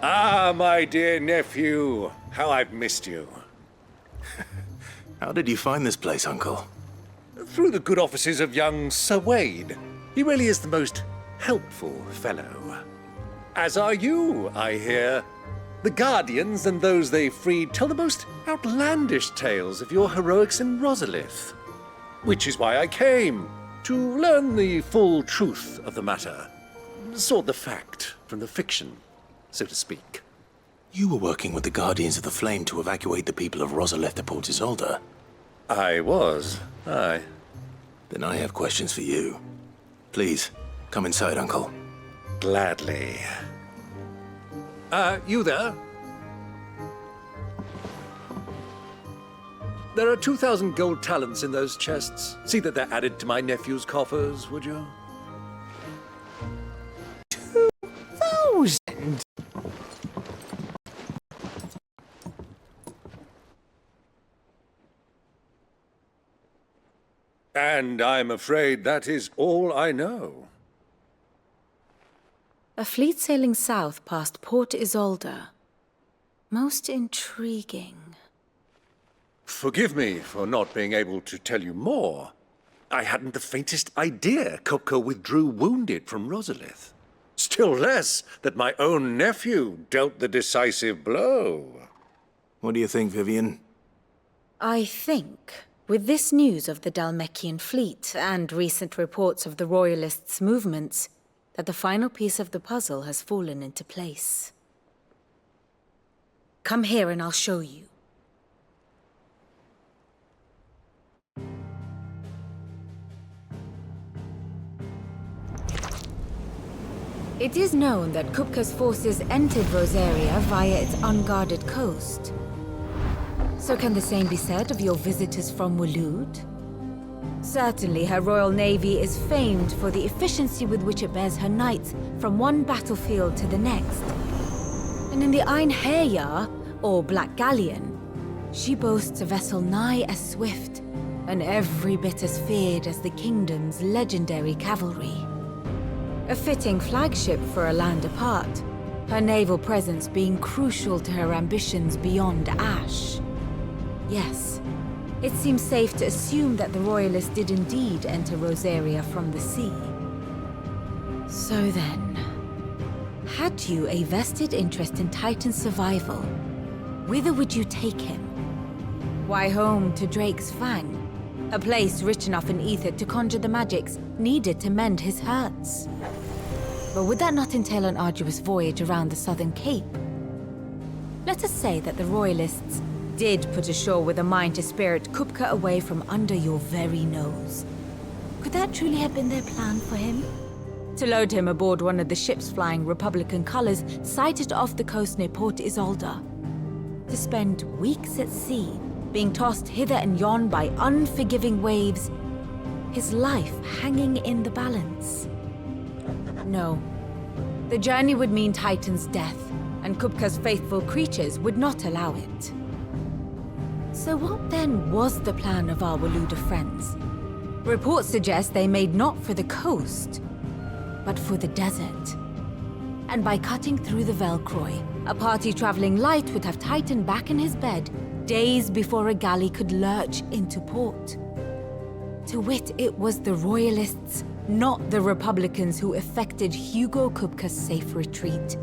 Ah, my dear nephew. How I've missed you. How did you find this place, Uncle? Through the good offices of young Sir Wade. He really is the most helpful fellow. As are you, I hear. The Guardians and those they freed tell the most outlandish tales of your heroics in Rosalith. Which is why I came, to learn the full truth of the matter. Sort the fact from the fiction, so to speak. You were working with the Guardians of the Flame to evacuate the people of Rosalith to Port Isolde. I was, aye. Then I have questions for you. Please, come inside, Uncle. Gladly. You there? There are 2,000 gold talents in those chests. See that they're added to my nephew's coffers, would you? 2,000? And I'm afraid that is all I know. A fleet sailing south past Port Isolde. Most intriguing. Forgive me for not being able to tell you more. I hadn't the faintest idea Kupka withdrew wounded from Rosalith. Still less that my own nephew dealt the decisive blow. What do you think, Vivian? I think, with this news of the Dhalmekian fleet and recent reports of the Royalists' movements, that the final piece of the puzzle has fallen into place. Come here and I'll show you. It is known that Kupka's forces entered Rosaria via its unguarded coast. So can the same be said of your visitors from Waloed? Certainly her royal navy is famed for the efficiency with which it bears her knights from one battlefield to the next. And in the Einherjar, or Black Galleon, she boasts a vessel nigh as swift and every bit as feared as the kingdom's legendary cavalry. A fitting flagship for a land apart, her naval presence being crucial to her ambitions beyond Ash. Yes, it seems safe to assume that the Royalists did indeed enter Rosaria from the sea. So then, had you a vested interest in Titan's survival, whither would you take him? Why, home to Drake's Fang, a place rich enough in ether to conjure the magics needed to mend his hurts. But would that not entail an arduous voyage around the southern cape? Let us say that the Royalists did put ashore with a mind to spirit Kupka away from under your very nose. Could that truly have been their plan for him? To load him aboard one of the ships flying Republican colors sighted off the coast near Port Isolde. To spend weeks at sea, being tossed hither and yon by unforgiving waves, his life hanging in the balance. No. The journey would mean Titan's death, and Kupka's faithful creatures would not allow it. So what then was the plan of our Waloed friends? Reports suggest they made not for the coast, but for the desert. And by cutting through the Velcroy, a party traveling light would have Titan back in his bed days before a galley could lurch into port. To wit, it was the Royalists, not the Republicans, who effected Hugo Kupka's safe retreat.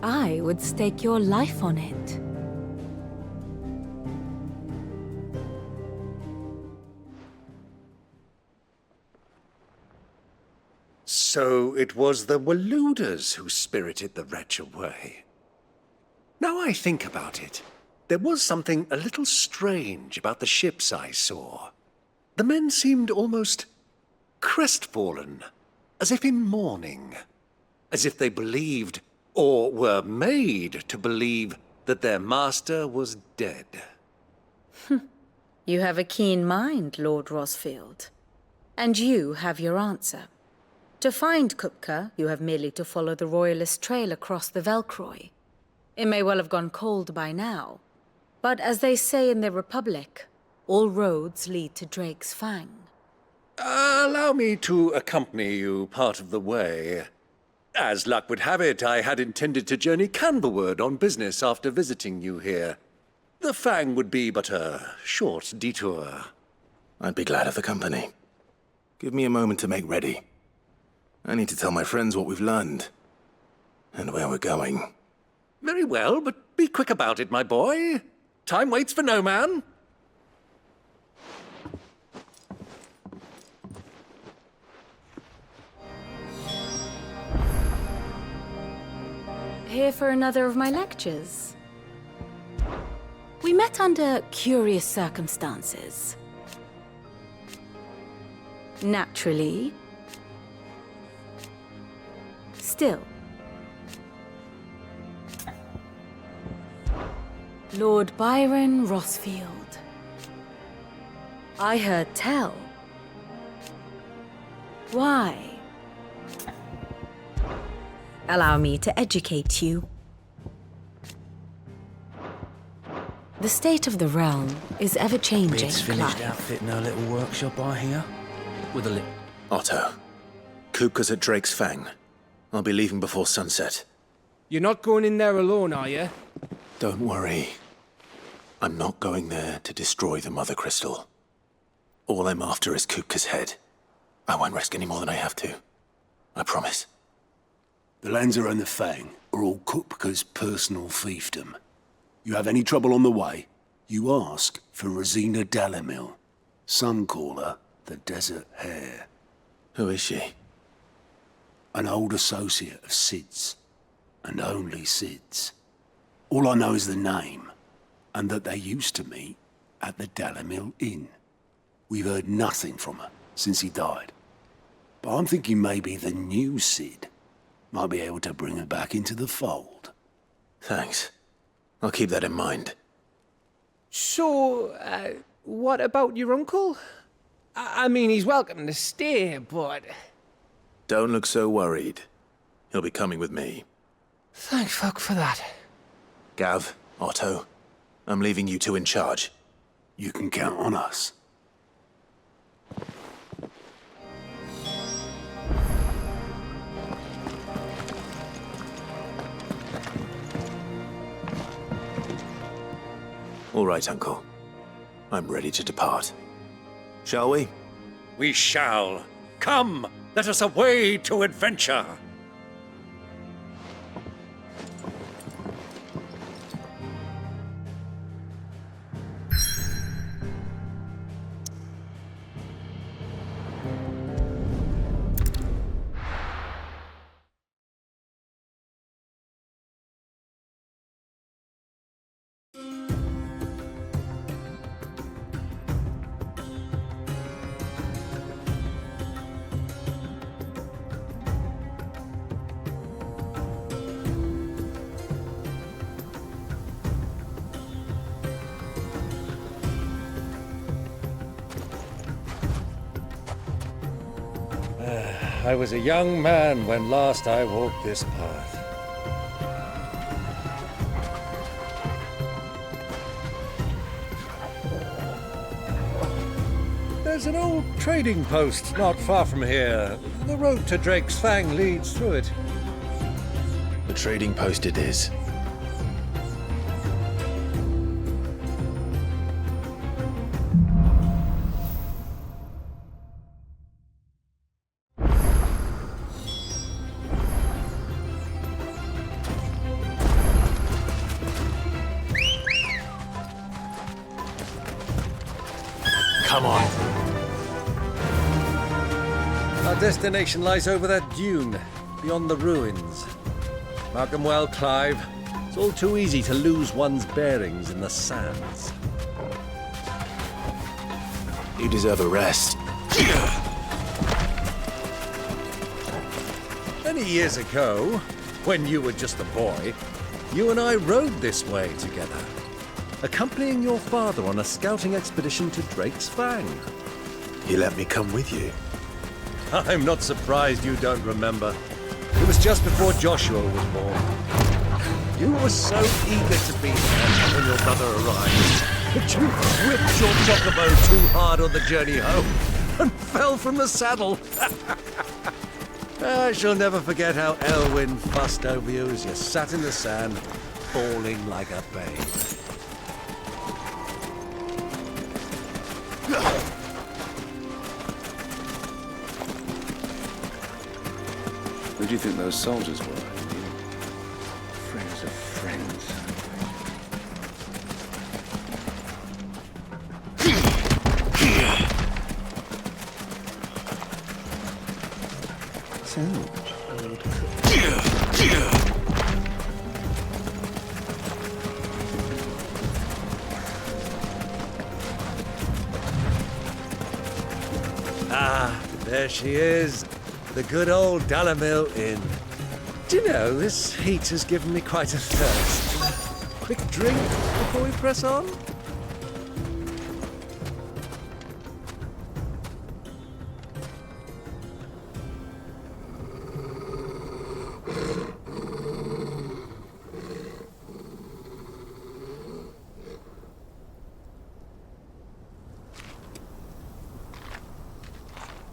I would stake your life on it. So it was the Waloeders who spirited the wretch away. Now I think about it, there was something a little strange about the ships I saw. The men seemed almost crestfallen, as if in mourning, as if they believed, or were made to believe, that their master was dead. You have a keen mind, Lord Rosfield. And you have your answer. To find Kupka, you have merely to follow the Royalist trail across the Velcroy. It may well have gone cold by now, but as they say in the Republic, all roads lead to Drake's Fang. Allow me to accompany you part of the way. As luck would have it, I had intended to journey Canberward on business after visiting you here. The Fang would be but a short detour. I'd be glad of the company. Give me a moment to make ready. I need to tell my friends what we've learned. And where we're going. Very well, but be quick about it, my boy. Time waits for no man. Here for another of my lectures. We met under curious circumstances. Naturally. Still. Lord Byron Rosfield. I heard tell. Why? Allow me to educate you. The state of the realm is ever-changing, It's finished Clive. outfitting her little workshop, I hear. With a lip. Otto, Kupka's at Drake's Fang. I'll be leaving before sunset. You're not going in there alone, are you? Don't worry. I'm not going there to destroy the Mother Crystal. All I'm after is Kupka's head. I won't risk any more than I have to. I promise. The Lanza and the Fang are all Kupka's personal fiefdom. You have any trouble on the way, you ask for Rosina Dalamil. Some call her the Desert Hare. Who is she? An old associate of Sid's, and only Sid's. All I know is the name, and that they used to meet at the Dalamil Inn. We've heard nothing from her since he died. But I'm thinking maybe the new Sid might be able to bring her back into the fold. Thanks. I'll keep that in mind. So, what about your uncle? I mean, he's welcome to stay, but... Don't look so worried. He'll be coming with me. Thank fuck for that. Gav, Otto, I'm leaving you two in charge. You can count on us. All right, Uncle. I'm ready to depart. Shall we? We shall. Come, let us away to adventure. I was a young man when last I walked this path. There's an old trading post not far from here. The road to Drake's Fang leads through it. The trading post it is. Come on. Our destination lies over that dune, beyond the ruins. Mark 'em well, Clive. It's all too easy to lose one's bearings in the sands. You deserve a rest. Many years ago, when you were just a boy, you and I rode this way together, accompanying your father on a scouting expedition to Drake's Fang. He let me come with you. I'm not surprised you don't remember. It was just before Joshua was born. You were so eager to be there when your brother arrived that you whipped your chocobo too hard on the journey home and fell from the saddle. I shall never forget how Elwyn fussed over you as you sat in the sand, bawling like a babe. Who do you think those soldiers were? Friends of friends. Ah, there she is. The good old Dalamil Inn. Do you know, this heat has given me quite a thirst. Quick drink before we press on?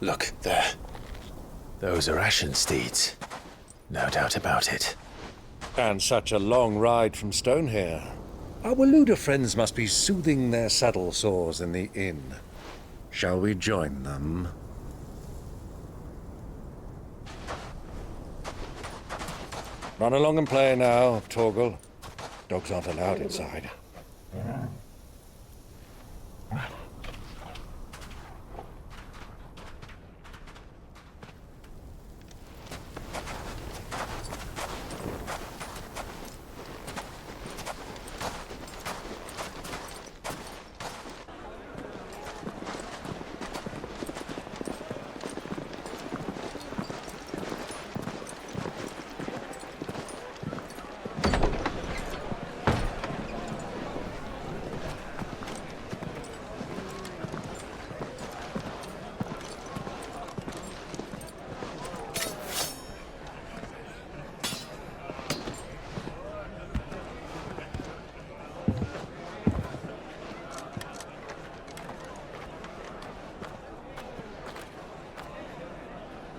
Look, there. Those are ashen steeds. No doubt about it. And such a long ride from Stonehere. Our Waluda friends must be soothing their saddle sores in the inn. Shall we join them? Run along and play now, Torgal. Dogs aren't allowed inside.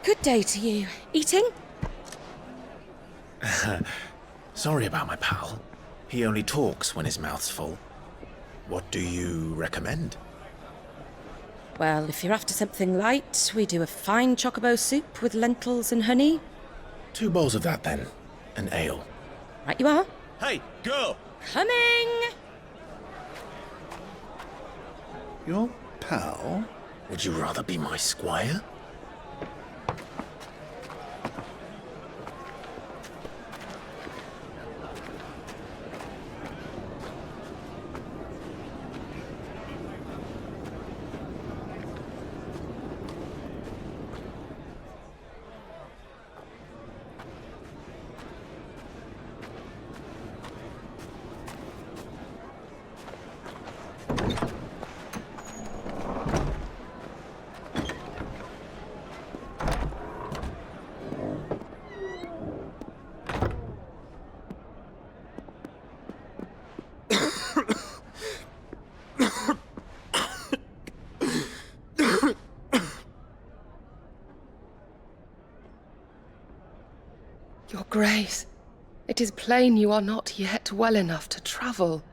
Good day to you. Eating? Sorry about my pal. He only talks when his mouth's full. What do you recommend? Well, if you're after something light, we do a fine chocobo soup with lentils and honey. 2 bowls of that, then. An ale. Right you are. Hey, girl! Coming! Your pal? Would you rather be my squire? Your Grace, it is plain you are not yet well enough to travel.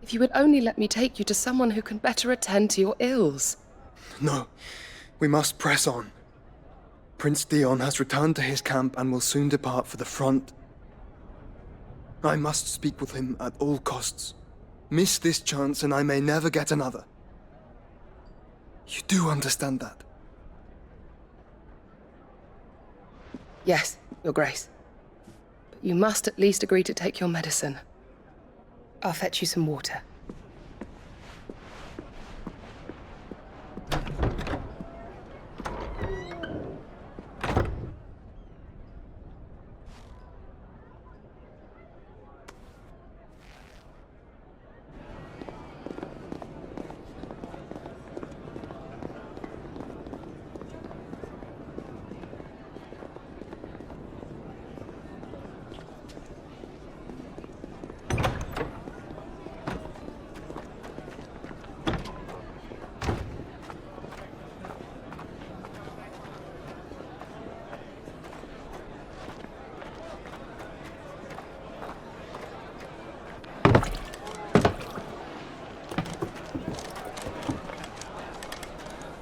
If you would only let me take you to someone who can better attend to your ills. No, we must press on. Prince Dion has returned to his camp and will soon depart for the front. I must speak with him at all costs. Miss this chance and I may never get another. You do understand that? Yes, Your Grace. But you must at least agree to take your medicine. I'll fetch you some water.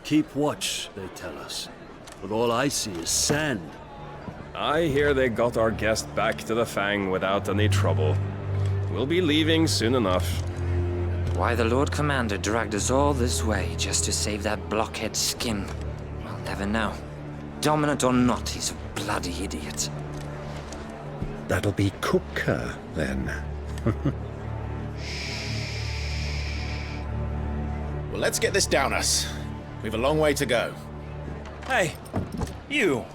Keep watch, they tell us. But all I see is sand. I hear they got our guest back to the Fang without any trouble. We'll be leaving soon enough. Why the Lord Commander dragged us all this way just to save that blockhead's skin, I'll never know. Dominant or not, he's a bloody idiot. That'll be Kupka, then. Well, let's get this down us. We've a long way to go. Hey, you!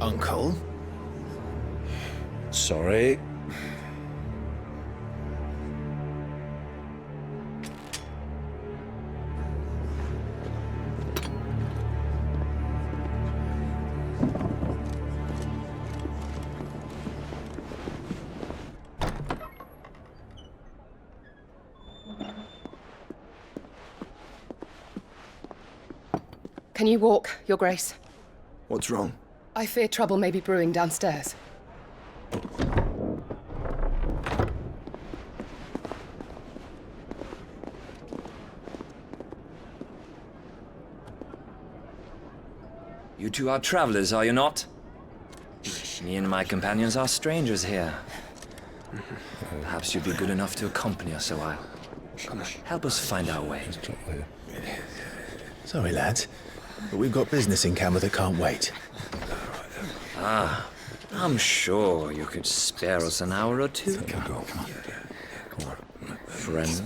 Uncle? Sorry. Can you walk, Your Grace? What's wrong? I fear trouble may be brewing downstairs. You two are travelers, are you not? Me and my companions are strangers here. Perhaps you'd be good enough to accompany us a while. Help us find our way. Sorry, lads, but we've got business in camera that can't wait. Ah, I'm sure you could spare us an hour or two. Come on. Friend.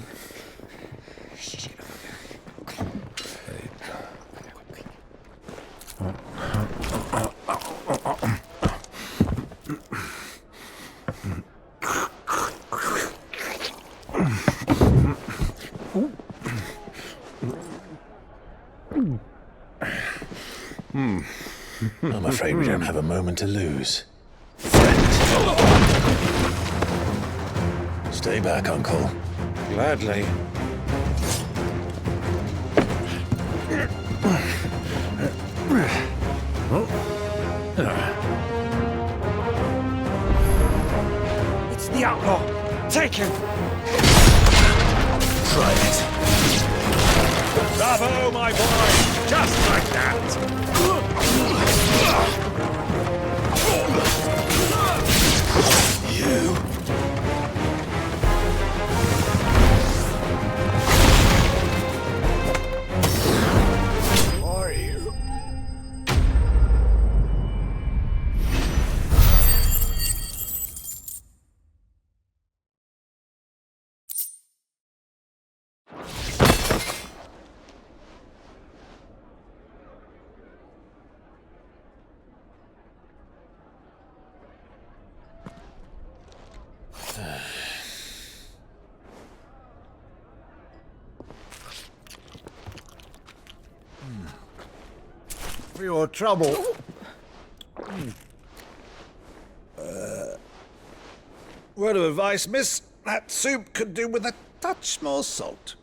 I'm afraid we don't have a moment to lose. Stay back, Uncle. Gladly. It's the outlaw! Take him! Try it. Bravo, my boy! Just like that! You. Who are you? For your trouble. Word of advice, miss. That soup could do with a touch more salt.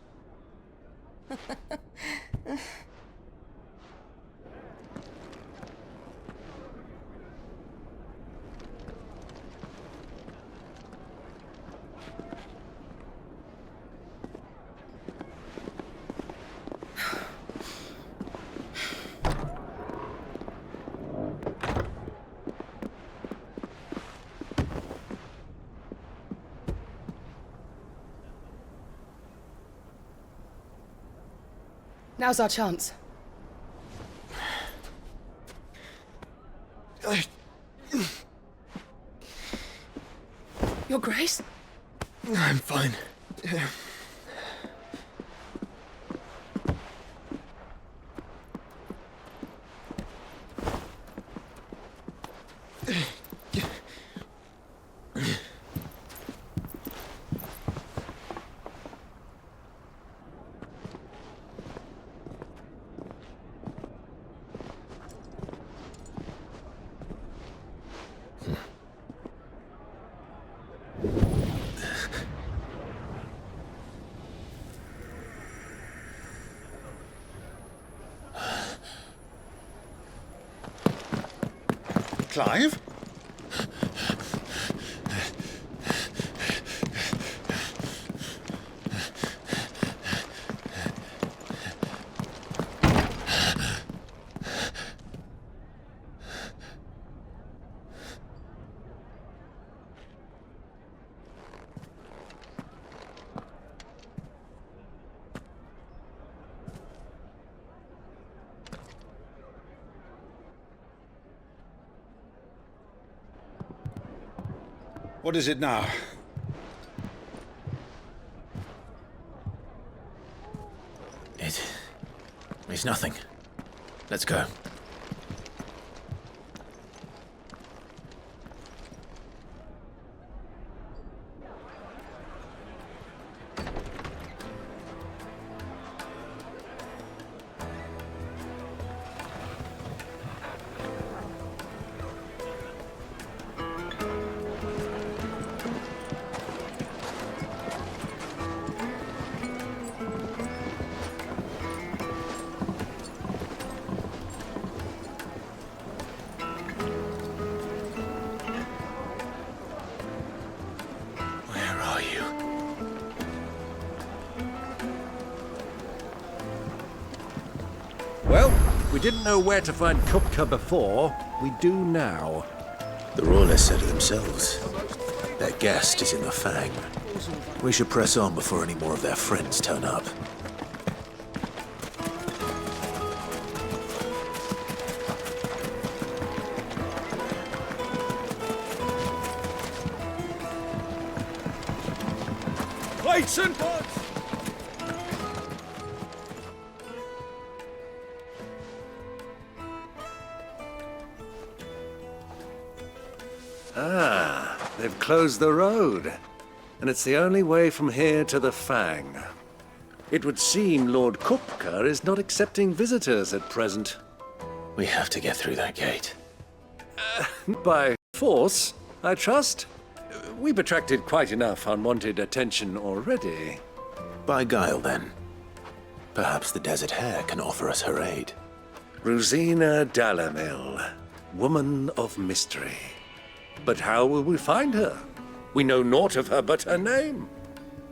Now's our chance. Your Grace? I'm fine. Clive? What is it now? It's nothing. Let's go. Well, we didn't know where to find Kupka before. We do now. The royalists said it themselves. Their guest is in the Fang. We should press on before any more of their friends turn up. Plates and pots! Ah, they've closed the road. And it's the only way from here to the Fang. It would seem Lord Kupka is not accepting visitors at present. We have to get through that gate. By force, I trust? We've attracted quite enough unwanted attention already. By guile, then. Perhaps the Desert Hare can offer us her aid. Rosina Dalamil, woman of mystery. But how will we find her? We know naught of her but her name.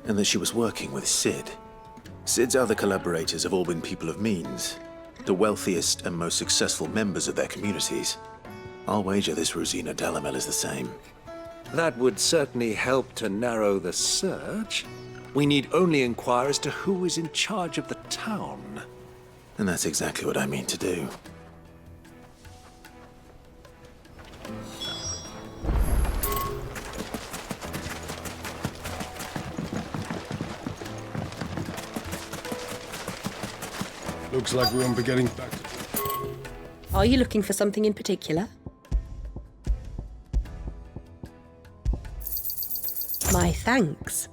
And that she was working with Sid. Sid's other collaborators have all been people of means, the wealthiest and most successful members of their communities. I'll wager this Rosina Dalamil is the same. That would certainly help to narrow the search. We need only inquire as to who is in charge of the town. And that's exactly what I mean to do. Looks like we won't be getting back. Are you looking for something in particular? My thanks.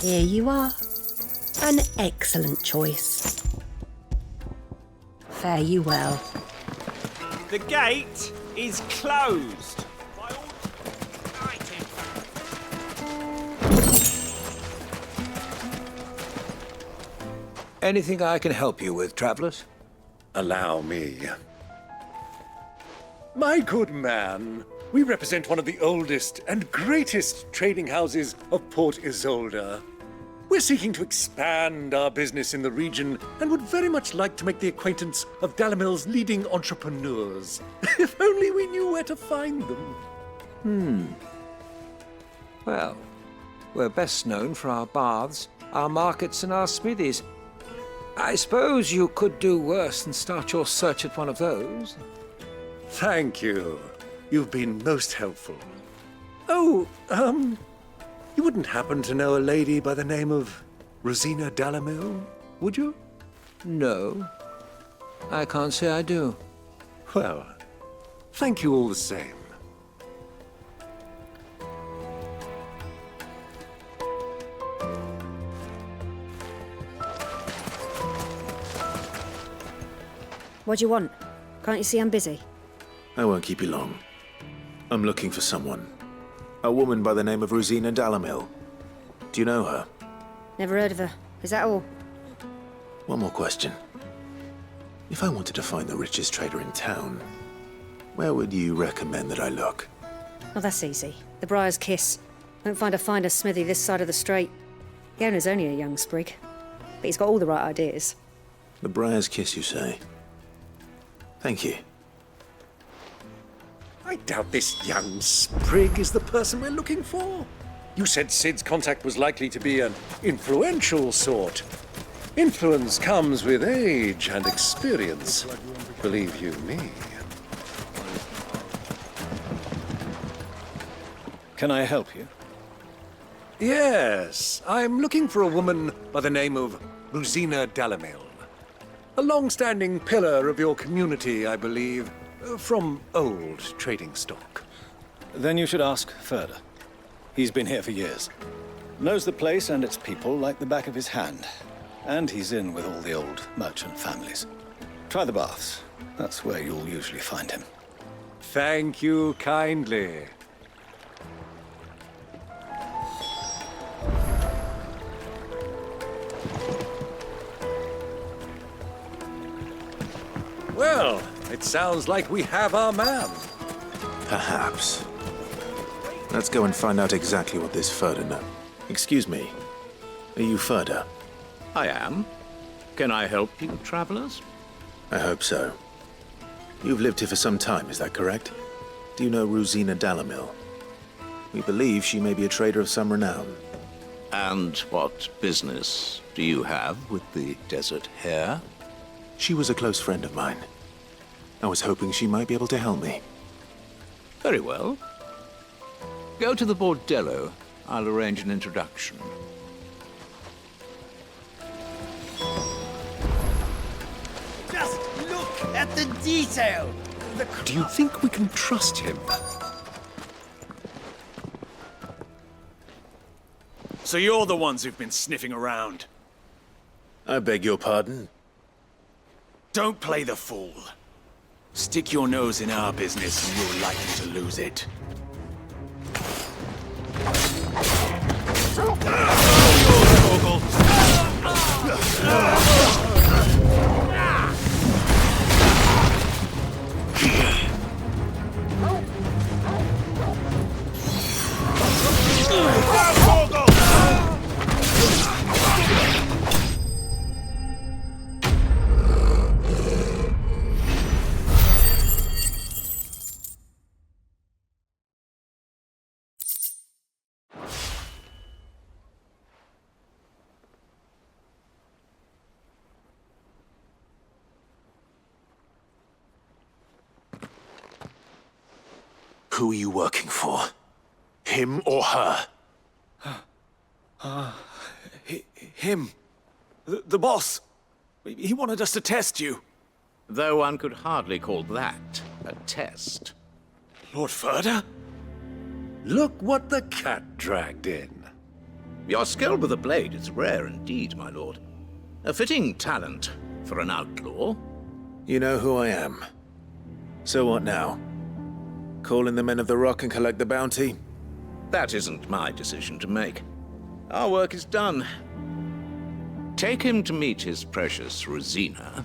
Here you are. An excellent choice. Fare you well. The gate is closed. Anything I can help you with, travelers? Allow me. My good man, we represent one of the oldest and greatest trading houses of Port Isolde. We're seeking to expand our business in the region and would very much like to make the acquaintance of Dalamil's leading entrepreneurs. If only we knew where to find them. Well, we're best known for our baths, our markets, and our smithies. I suppose you could do worse than start your search at one of those. Thank you. You've been most helpful. Oh, you wouldn't happen to know a lady by the name of Rosina Dalamil, would you? No, I can't say I do. Well, thank you all the same. What do you want? Can't you see I'm busy? I won't keep you long. I'm looking for someone. A woman by the name of Rosina Dalamil. Do you know her? Never heard of her. Is that all? One more question. If I wanted to find the richest trader in town, where would you recommend that I look? Oh, that's easy. The Briar's Kiss. Won't find a finer smithy this side of the strait. The owner's only a young sprig, but he's got all the right ideas. The Briar's Kiss, you say? Thank you. I doubt this young sprig is the person we're looking for. You said Sid's contact was likely to be an influential sort. Influence comes with age and experience, believe you me. Can I help you? Yes, I'm looking for a woman by the name of Rosina Dalamil. A long-standing pillar of your community, I believe, from old trading stock. Then you should ask Furder. He's been here for years. Knows the place and its people like the back of his hand. And he's in with all the old merchant families. Try the baths. That's where you'll usually find him. Thank you kindly. Well, it sounds like we have our man. Perhaps. Let's go and find out exactly what this Furder knows. Excuse me. Are you Furder? I am. Can I help you, travelers? I hope so. You've lived here for some time, is that correct? Do you know Rosina Dalamil? We believe she may be a trader of some renown. And what business do you have with the desert hare? She was a close friend of mine. I was hoping she might be able to help me. Very well. Go to the bordello. I'll arrange an introduction. Just look at the detail! Do you think we can trust him? So you're the ones who've been sniffing around? I beg your pardon? Don't play the fool. Stick your nose in our business and you're likely to lose it. Who are you working for? Him or her? Him. The boss. He wanted us to test you. Though one could hardly call that a test. Lord Furder? Look what the cat dragged in. Your skill with a blade is rare indeed, my lord. A fitting talent for an outlaw. You know who I am. So what now? Call in the Men of the Rock and collect the bounty? That isn't my decision to make. Our work is done. Take him to meet his precious Rosina.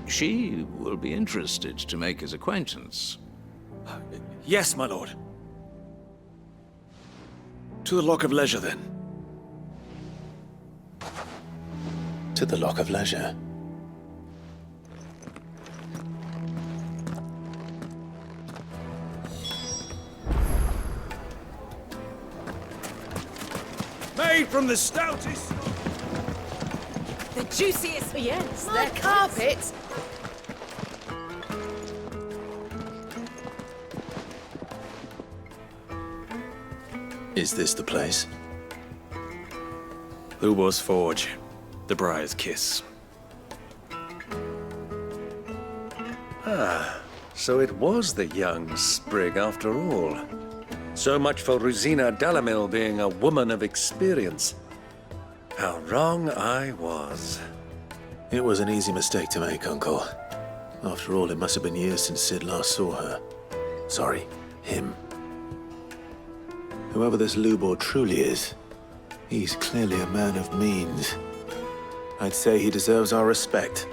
She will be interested to make his acquaintance. Yes, my lord. To the Lock of Leisure, then. To the Lock of Leisure. Made from the stoutest... The juiciest... Yes, their carpets. Is this the place? Lubor's Forge. The Briar's Kiss. Ah, so it was the young sprig after all. So much for Rosina Dalamil being a woman of experience. How wrong I was. It was an easy mistake to make, Uncle. After all, it must have been years since Sid last saw her. Sorry, him. Whoever this Lubor truly is, he's clearly a man of means. I'd say he deserves our respect.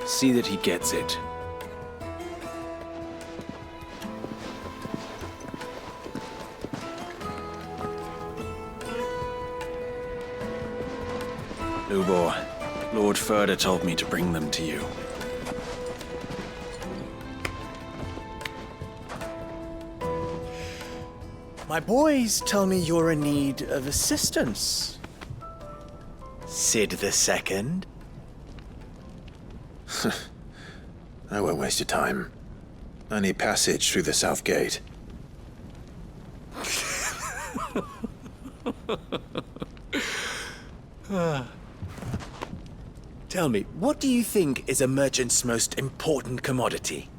See that he gets it. Lubor, Lord Furder told me to bring them to you. My boys tell me you're in need of assistance. Sid the Second? I won't waste your time. I need passage through the south gate. Tell me, what do you think is a merchant's most important commodity?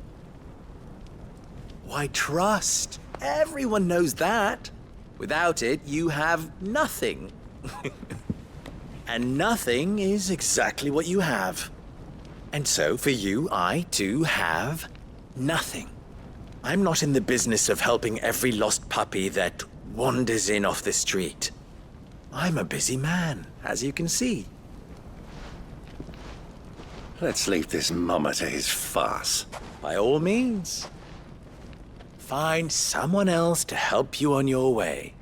Why, trust. Everyone knows that. Without it, you have nothing. And nothing is exactly what you have. And so, for you, I, too, have nothing. I'm not in the business of helping every lost puppy that wanders in off the street. I'm a busy man, as you can see. Let's leave this mummer to his farce. By all means. Find someone else to help you on your way.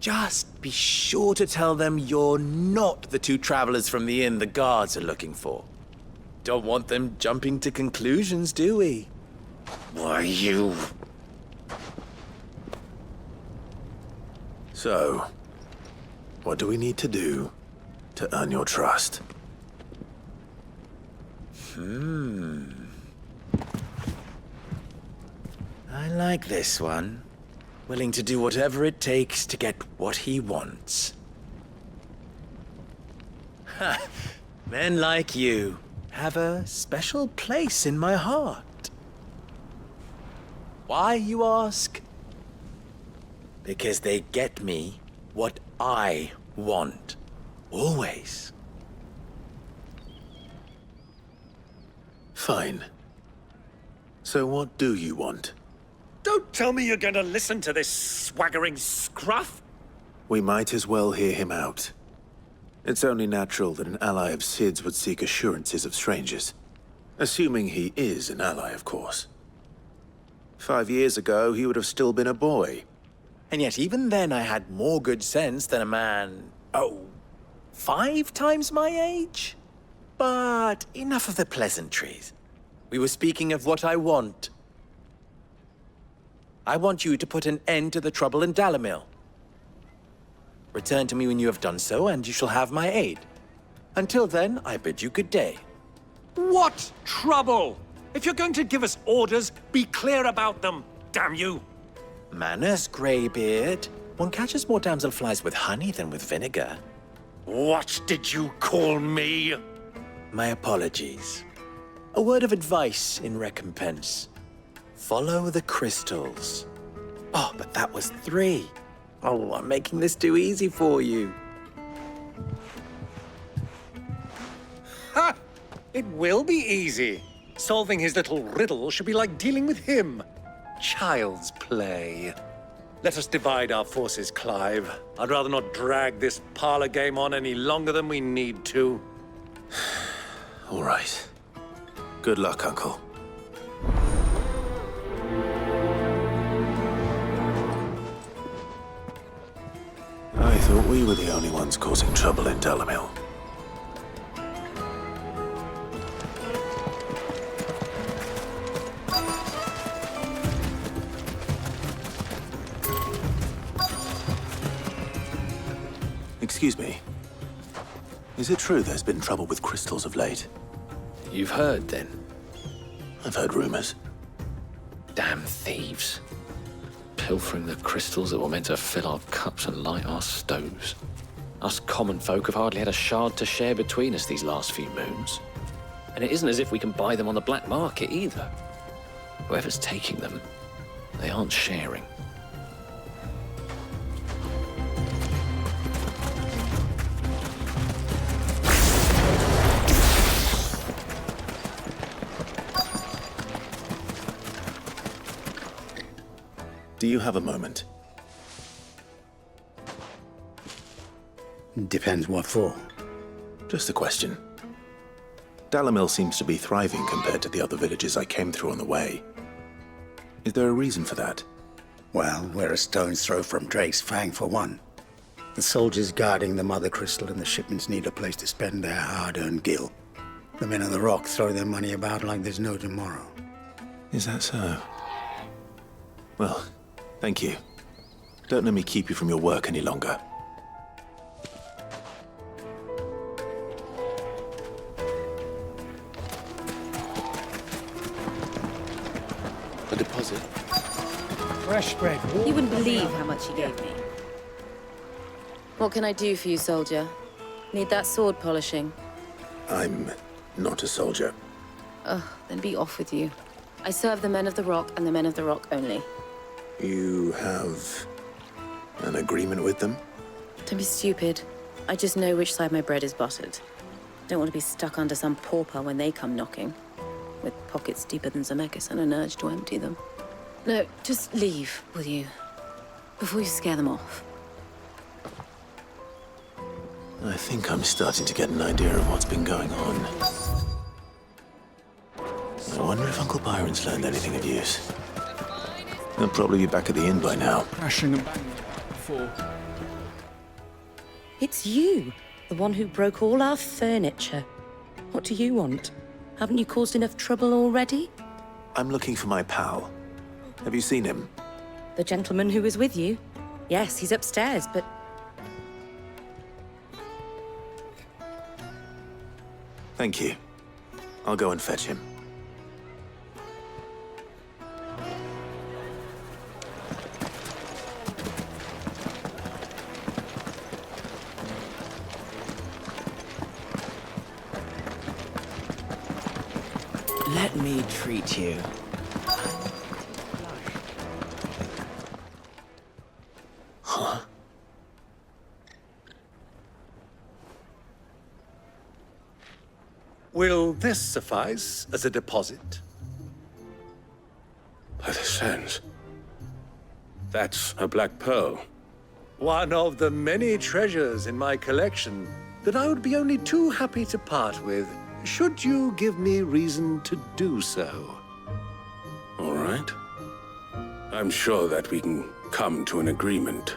Just be sure to tell them you're not the two travelers from the inn the guards are looking for. Don't want them jumping to conclusions, do we? Why, you... So, what do we need to do to earn your trust? I like this one. Willing to do whatever it takes to get what he wants. Ha! Men like you have a special place in my heart. Why, you ask? Because they get me what I want. Always. Fine. So what do you want? Don't tell me you're going to listen to this swaggering scruff! We might as well hear him out. It's only natural that an ally of Sid's would seek assurances of strangers. Assuming he is an ally, of course. 5 years ago, he would have still been a boy. And yet even then I had more good sense than a man, 5 times my age? But enough of the pleasantries. We were speaking of what I want. I want you to put an end to the trouble in Dalamil. Return to me when you have done so, and you shall have my aid. Until then, I bid you good day. What trouble? If you're going to give us orders, be clear about them, damn you! Manners, Greybeard. One catches more damselflies with honey than with vinegar. What did you call me? My apologies. A word of advice in recompense. Follow the crystals. Oh, but that was 3. Oh, I'm making this too easy for you. Ha! It will be easy. Solving his little riddle should be like dealing with him. Child's play. Let us divide our forces, Clive. I'd rather not drag this parlor game on any longer than we need to. All right. Good luck, Uncle. I thought we were the only ones causing trouble in Dalamil. Excuse me. Is it true there's been trouble with crystals of late? You've heard, then? I've heard rumors. Damn thieves. Pilfering the crystals that were meant to fill our cups and light our stoves. Us common folk have hardly had a shard to share between us these last few moons. And it isn't as if we can buy them on the black market either. Whoever's taking them, they aren't sharing. Do you have a moment? Depends what for. Just a question. Dalamil seems to be thriving compared to the other villages I came through on the way. Is there a reason for that? Well, we're a stone's throw from Drake's Fang, for one. The soldiers guarding the Mother Crystal and the shipments need a place to spend their hard-earned gil. The men of the Rock throw their money about like there's no tomorrow. Is that so? Well, thank you. Don't let me keep you from your work any longer. fresh bread. You wouldn't believe how much he gave me. What can I do for you, soldier? Need that sword polishing? I'm not a soldier. Ugh, then be off with you. I serve the men of the Rock and the men of the Rock only. You have an agreement with them? Don't be stupid. I just know which side my bread is buttered. Don't want to be stuck under some pauper when they come knocking, with pockets deeper than Zemeckis and an urge to empty them. No, just leave, will you? Before you scare them off. I think I'm starting to get an idea of what's been going on. I wonder if Uncle Byron's learned anything of use. He'll probably be back at the inn by now. Crashing and banging before. It's you, the one who broke all our furniture. What do you want? Haven't you caused enough trouble already? I'm looking for my pal. Have you seen him? The gentleman who was with you? Yes, he's upstairs, but... Thank you. I'll go and fetch him. Let me treat you. Huh? Will this suffice as a deposit? By the sands. That's a black pearl. One of the many treasures in my collection that I would be only too happy to part with, should you give me reason to do so. All right. I'm sure that we can come to an agreement,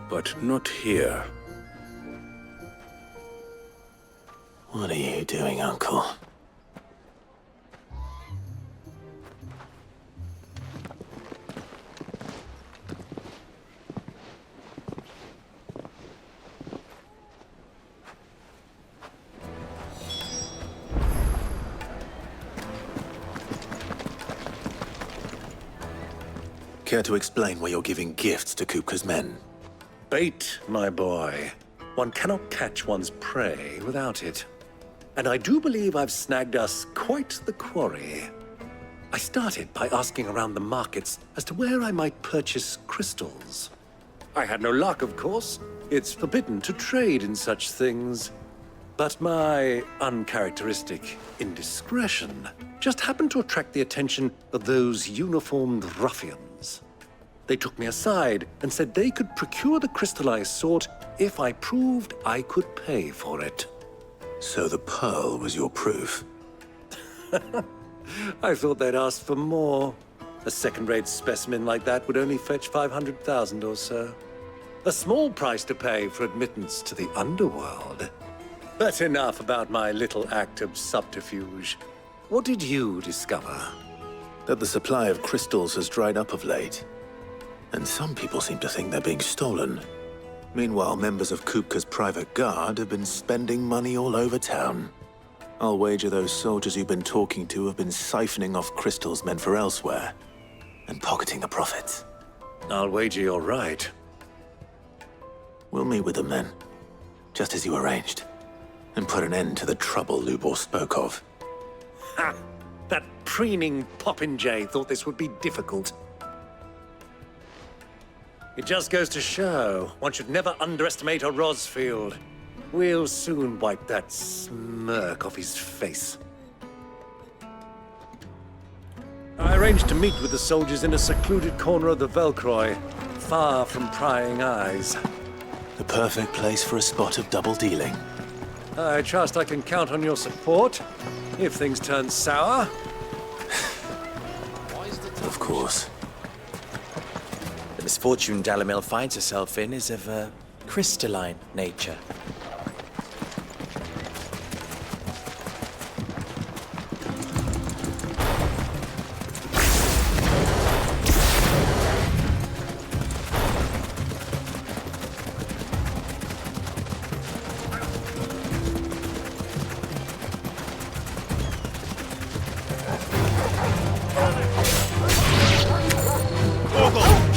but not here. What are you doing, Uncle? Care to explain why you're giving gifts to Kupka's men? Bait, my boy. One cannot catch one's prey without it. And I do believe I've snagged us quite the quarry. I started by asking around the markets as to where I might purchase crystals. I had no luck, of course. It's forbidden to trade in such things. But my uncharacteristic indiscretion just happened to attract the attention of those uniformed ruffians. They took me aside and said they could procure the crystal I sought if I proved I could pay for it. So the pearl was your proof? I thought they'd ask for more. A second-rate specimen like that would only fetch 500,000 or so. A small price to pay for admittance to the underworld. But enough about my little act of subterfuge. What did you discover? That the supply of crystals has dried up of late. And some people seem to think they're being stolen. Meanwhile, members of Kupka's private guard have been spending money all over town. I'll wager those soldiers you've been talking to have been siphoning off crystals meant for elsewhere, and pocketing the profits. I'll wager you're right. We'll meet with them then, just as you arranged, and put an end to the trouble Lubor spoke of. Ha! That preening popinjay thought this would be difficult. It just goes to show, one should never underestimate a Rosfield. We'll soon wipe that smirk off his face. I arranged to meet with the soldiers in a secluded corner of the Velcroy, far from prying eyes. The perfect place for a spot of double dealing. I trust I can count on your support, if things turn sour. Of course. The misfortune Dalimil finds herself in is of a crystalline nature. Go!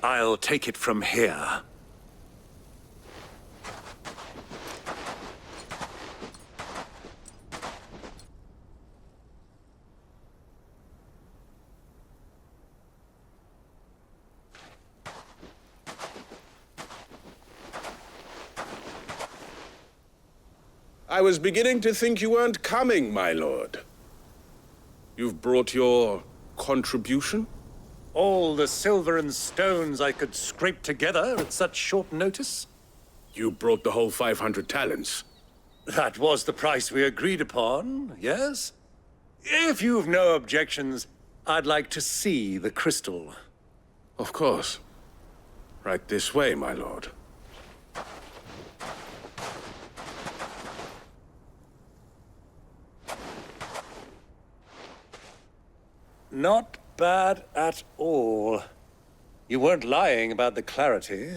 I'll take it from here. I was beginning to think you weren't coming, my lord. You've brought your contribution? All the silver and stones I could scrape together at such short notice? You brought the whole 500 talents. That was the price we agreed upon, yes? If you've no objections, I'd like to see the crystal. Of course. Right this way, my lord. Not bad at all. You weren't lying about the clarity.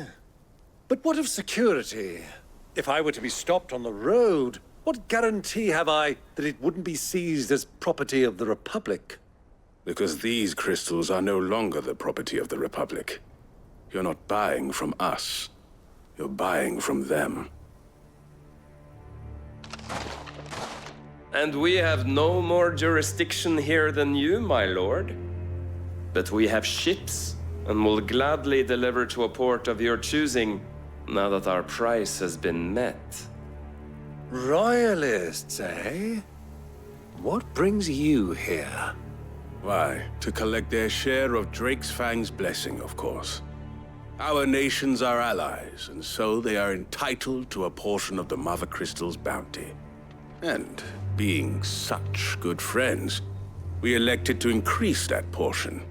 But what of security? If I were to be stopped on the road, what guarantee have I that it wouldn't be seized as property of the Republic? Because these crystals are no longer the property of the Republic. You're not buying from us. You're buying from them. And we have no more jurisdiction here than you, my lord. But we have ships, and will gladly deliver to a port of your choosing, now that our price has been met. Royalists, eh? What brings you here? Why, to collect their share of Drake's Fang's blessing, of course. Our nations are allies, and so they are entitled to a portion of the Mother Crystal's bounty. And being such good friends, we elected to increase that portion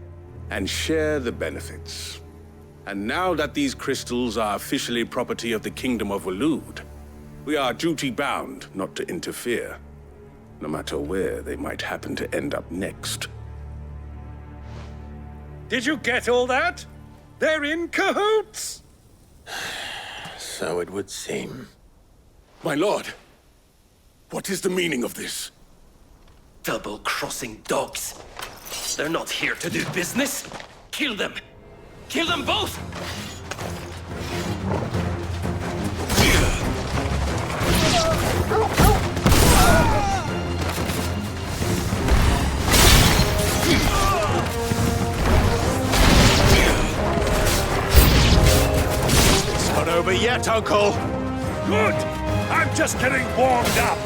and share the benefits. And now that these crystals are officially property of the Kingdom of Waloed, we are duty-bound not to interfere, no matter where they might happen to end up next. Did you get all that? They're in cahoots! So it would seem. My lord, what is the meaning of this? Double-crossing dogs. They're not here to do business. Kill them! Kill them both! It's not over yet, Uncle! Good! I'm just getting warmed up!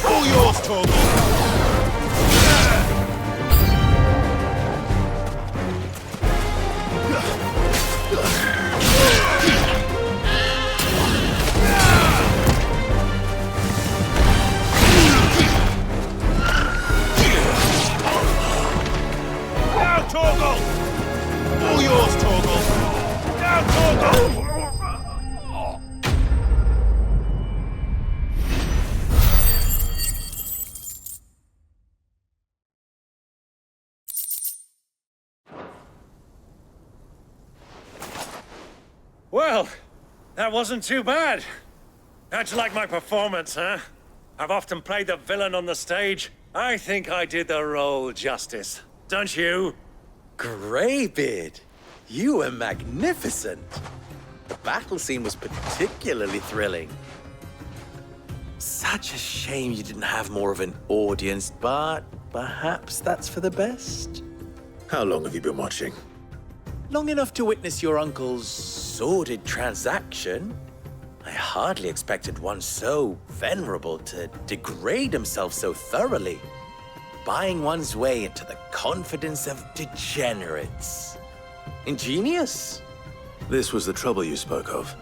All yours, Torgal! Now, Torgal! All yours, Torgal! Now, Torgal! Well, that wasn't too bad. How'd you like my performance, huh? I've often played the villain on the stage. I think I did the role justice. Don't you? Greybeard, you were magnificent. The battle scene was particularly thrilling. Such a shame you didn't have more of an audience, but perhaps that's for the best. How long have you been watching? Long enough to witness your uncle's sordid transaction. I hardly expected one so venerable to degrade himself so thoroughly, buying one's way into the confidence of degenerates. Ingenious. This was the trouble you spoke of.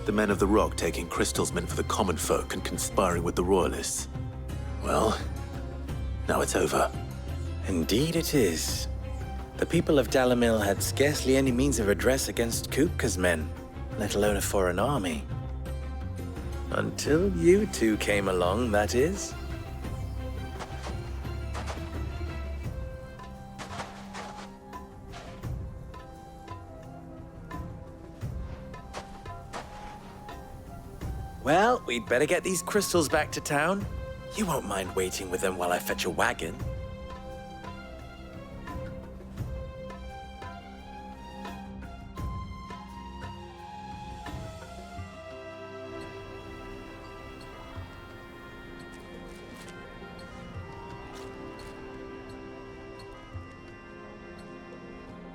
The men of the Rock taking crystals meant for the common folk and conspiring with the Royalists. Well, now it's over. Indeed it is. The people of Dalamil had scarcely any means of redress against Kupka's men, let alone a foreign army. Until you two came along, that is. Well, we'd better get these crystals back to town. You won't mind waiting with them while I fetch a wagon.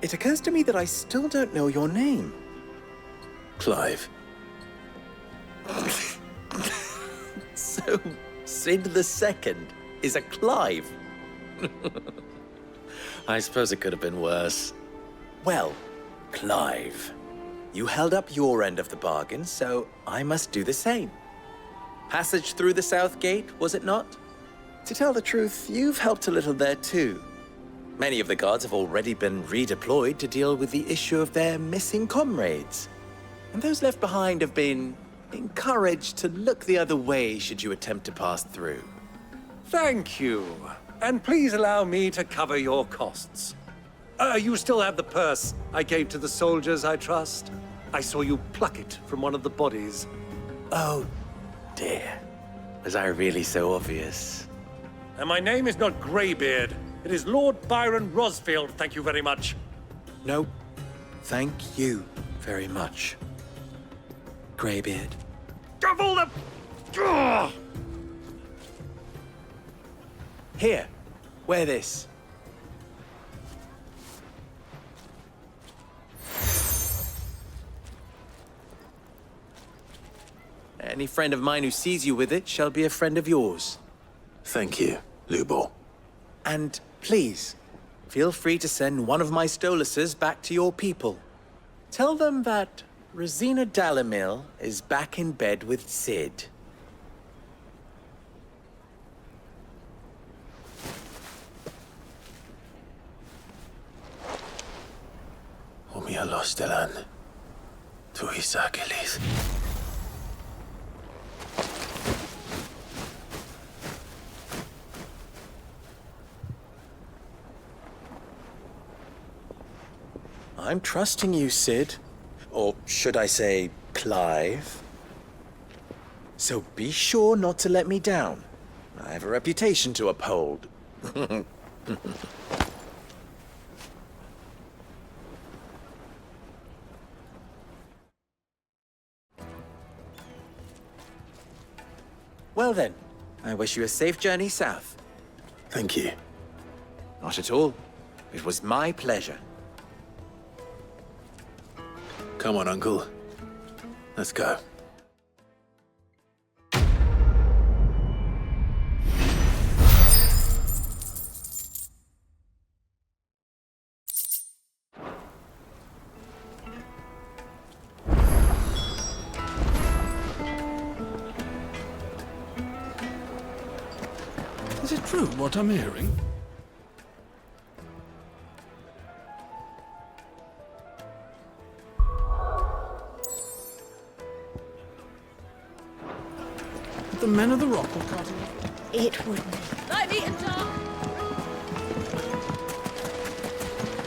It occurs to me that I still don't know your name. Clive. So, Sid the Second is a Clive. I suppose it could have been worse. Well, Clive, you held up your end of the bargain, so I must do the same. Passage through the South Gate, was it not? To tell the truth, you've helped a little there too. Many of the guards have already been redeployed to deal with the issue of their missing comrades. And those left behind have been encouraged to look the other way should you attempt to pass through. Thank you. And please allow me to cover your costs. You still have the purse I gave to the soldiers, I trust? I saw you pluck it from one of the bodies. Oh, dear. Was I really so obvious? And my name is not Greybeard. It is Lord Byron Rosfield, thank you very much. No, thank you very much, Greybeard. Of all the... Ugh! Here, wear this. Any friend of mine who sees you with it shall be a friend of yours. Thank you, Lubor. And please, feel free to send one of my Stoluses back to your people. Tell them that Rosina Dalimil is back in bed with Sid. Umialos delan. Tuisa kelis. I'm trusting you, Sid. Or should I say, Clive? So be sure not to let me down. I have a reputation to uphold. Well then, I wish you a safe journey south. Thank you. Not at all. It was my pleasure. Come on, Uncle. Let's go. Is it true what I'm hearing? The men of the rock will cut it. It wouldn't. I've eaten top.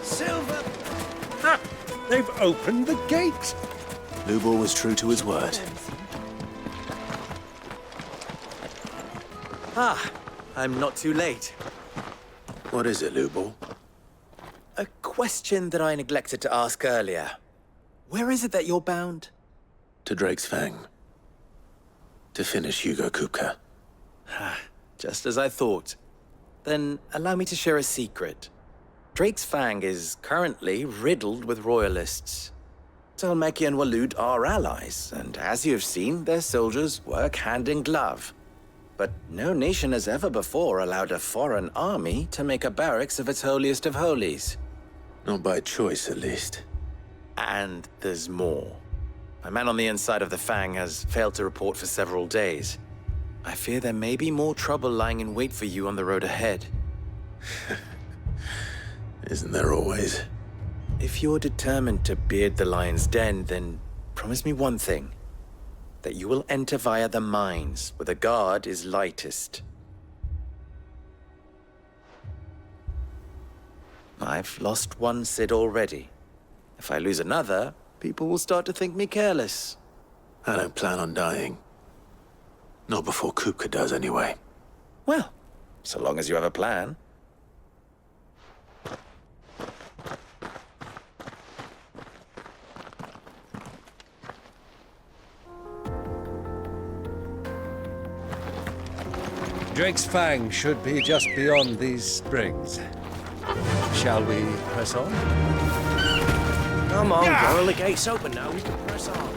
Silver! Ha! They've opened the gate! Lubor was true to his word. Ah, I'm not too late. What is it, Lubor? A question that I neglected to ask earlier. Where is it that you're bound? To Drake's Fang. To finish Hugo Kupka. Just as I thought. Then allow me to share a secret. Drake's Fang is currently riddled with royalists. Talmeki and Walud are allies, and as you've seen, their soldiers work hand in glove. But no nation has ever before allowed a foreign army to make a barracks of its holiest of holies. Not by choice, at least. And there's more. A man on the inside of the Fang has failed to report for several days. I fear there may be more trouble lying in wait for you on the road ahead. Isn't there always? If you're determined to beard the lion's den, then promise me one thing. That you will enter via the mines, where the guard is lightest. I've lost one Sid already. If I lose another, people will start to think me careless. I don't plan on dying. Not before Kupka does, anyway. Well, so long as you have a plan. Drake's Fang should be just beyond these springs. Shall we press on? Come on, girl, the gate's open now. We can press on.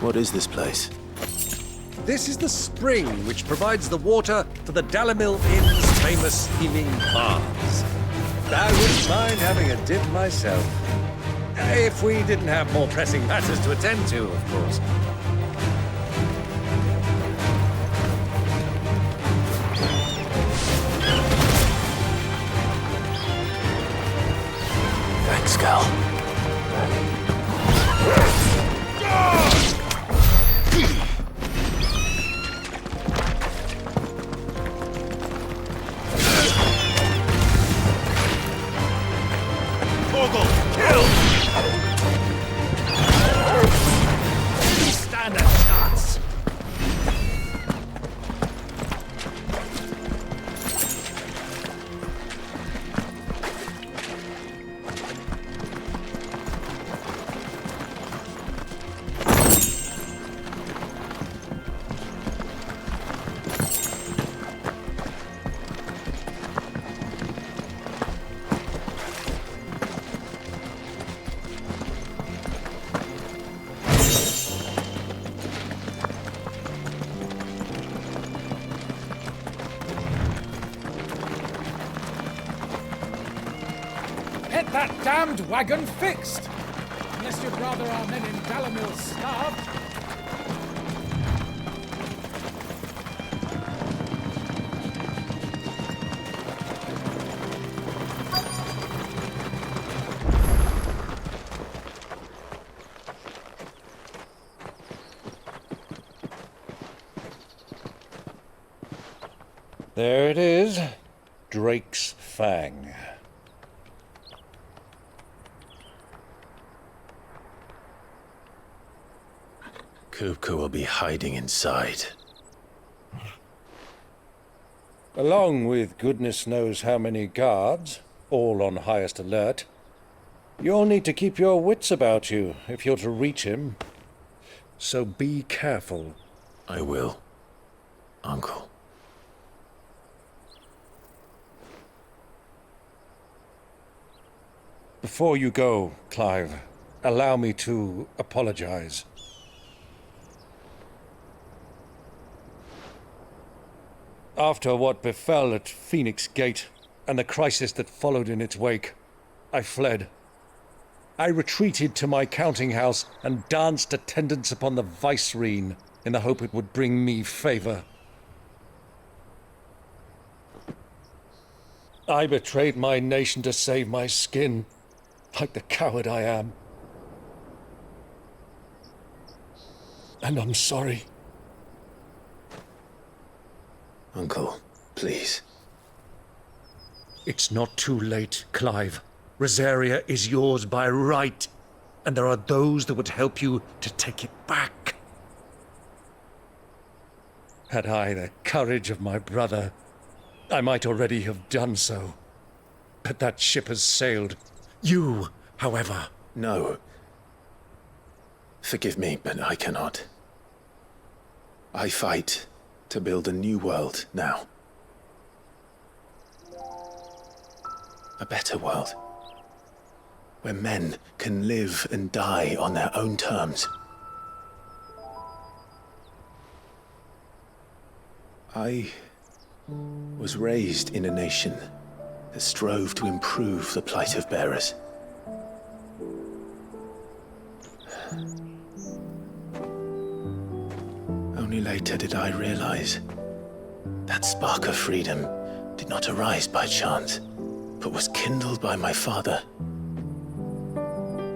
What is this place? This is the spring which provides the water for the Dalimil Inn's famous healing baths. I wouldn't mind having a dip myself. If we didn't have more pressing matters to attend to, of course. Thanks, Gal. Get that damned wagon fixed! Unless you'd rather our men in Dalimil starved. There it is. Drake's Fang. Kupka will be hiding inside. Along with goodness knows how many guards, all on highest alert. You'll need to keep your wits about you if you're to reach him. So be careful. I will, Uncle. Before you go, Clive, allow me to apologize. After what befell at Phoenix Gate and the crisis that followed in its wake, I fled. I retreated to my counting house and danced attendance upon the vicereine in the hope it would bring me favor. I betrayed my nation to save my skin, like the coward I am. And I'm sorry. Uncle, please. It's not too late, Clive. Rosaria is yours by right, and there are those that would help you to take it back. Had I the courage of my brother, I might already have done so. But that ship has sailed. You, however... No. Forgive me, but I cannot. I fight to build a new world now. A better world. Where men can live and die on their own terms. I was raised in a nation that strove to improve the plight of bearers. Only later did I realize that spark of freedom did not arise by chance, but was kindled by my father.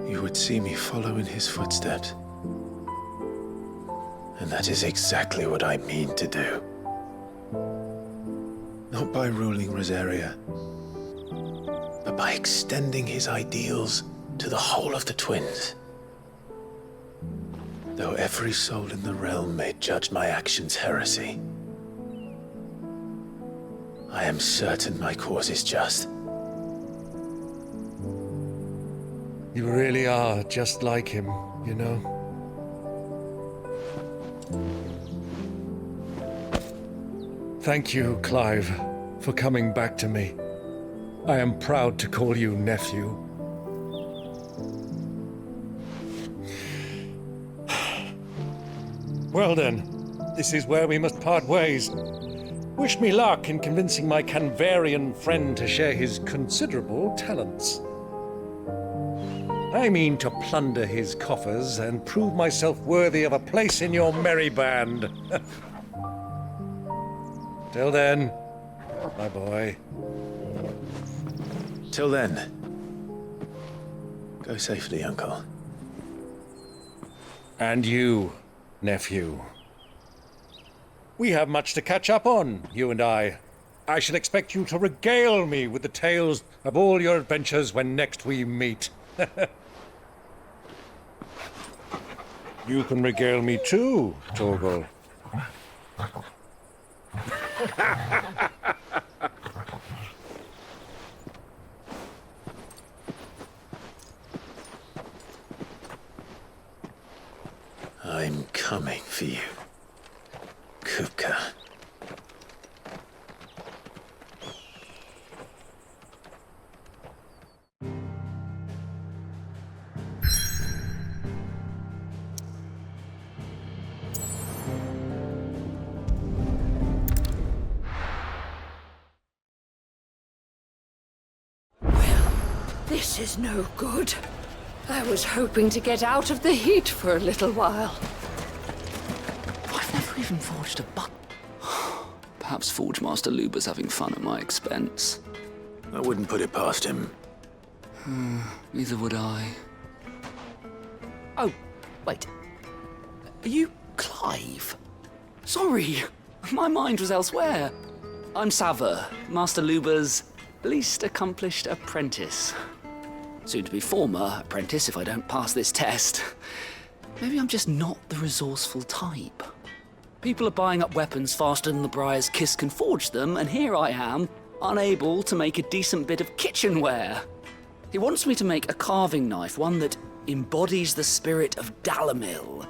You would see me follow in his footsteps. And that is exactly what I mean to do. Not by ruling Rosaria, but by extending his ideals to the whole of the twins. Though every soul in the realm may judge my actions heresy, I am certain my cause is just. You really are just like him, you know? Thank you, Clive, for coming back to me. I am proud to call you nephew. Well then, this is where we must part ways. Wish me luck in convincing my Canvarian friend to share his considerable talents. I mean to plunder his coffers and prove myself worthy of a place in your merry band. Till then, my boy. Till then, go safely, Uncle. And you, nephew. We have much to catch up on, you and I. I shall expect you to regale me with the tales of all your adventures when next we meet. You can regale me too, Torgal. I'm coming for you, Kupka. This is no good. I was hoping to get out of the heat for a little while. I've never even forged a button. Perhaps Forge Master Luber's having fun at my expense. I wouldn't put it past him. Neither would I. Oh, wait. Are you Clive? Sorry, my mind was elsewhere. I'm Sava, Master Luber's least accomplished apprentice. Soon to be former apprentice if I don't pass this test. Maybe I'm just not the resourceful type. People are buying up weapons faster than the Briar's Kiss can forge them, and here I am, unable to make a decent bit of kitchenware. He wants me to make a carving knife, one that embodies the spirit of Dalamil.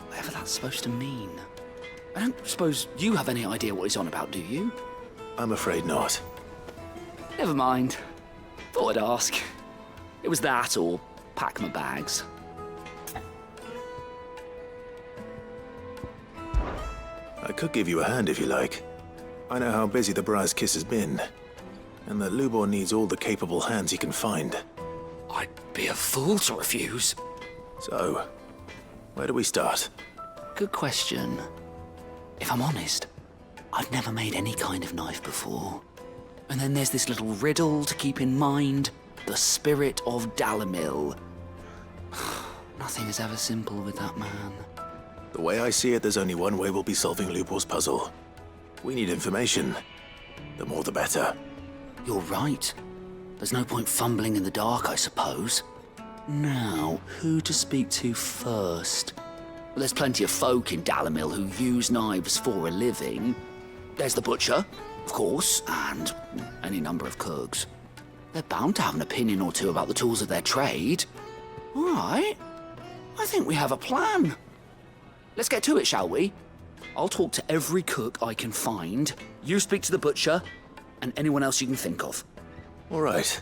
Whatever that's supposed to mean. I don't suppose you have any idea what he's on about, do you? I'm afraid not. Never mind. Thought I'd ask. It was that or pack my bags. I could give you a hand if you like. I know how busy the Briar's Kiss has been, and that Lubor needs all the capable hands he can find. I'd be a fool to refuse. So, where do we start? Good question. If I'm honest, I've never made any kind of knife before. And then there's this little riddle to keep in mind. The spirit of Dalamil. Nothing is ever simple with that man. The way I see it, there's only one way we'll be solving Lubor's puzzle. We need information. The more the better. You're right. There's no point fumbling in the dark, I suppose. Now, who to speak to first? Well, there's plenty of folk in Dalamil who use knives for a living. There's the butcher, of course, and any number of cooks. They're bound to have an opinion or two about the tools of their trade. All right. I think we have a plan. Let's get to it, shall we? I'll talk to every cook I can find. You speak to the butcher, and anyone else you can think of. All right.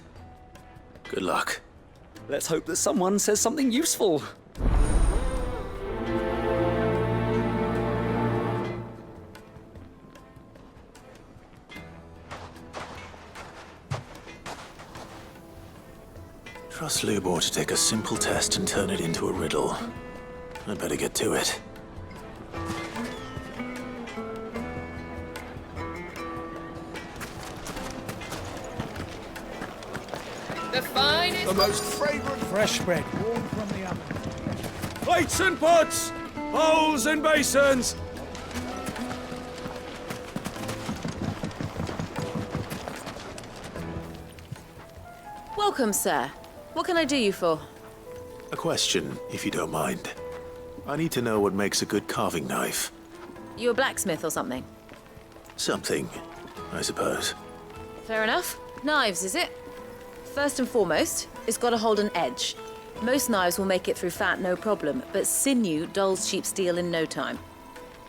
Good luck. Let's hope that someone says something useful. Trust Lubor to take a simple test and turn it into a riddle. I'd better get to it. finest. The most fragrant Fresh bread, warm from the oven. plates and pots, bowls and basins. Welcome, sir. What can I do you for? A question, if you don't mind. I need to know what makes a good carving knife. You a blacksmith or something? Something, I suppose. Fair enough. Knives, is it? First and foremost, it's got to hold an edge. Most knives will make it through fat, no problem, but sinew dulls cheap steel in no time.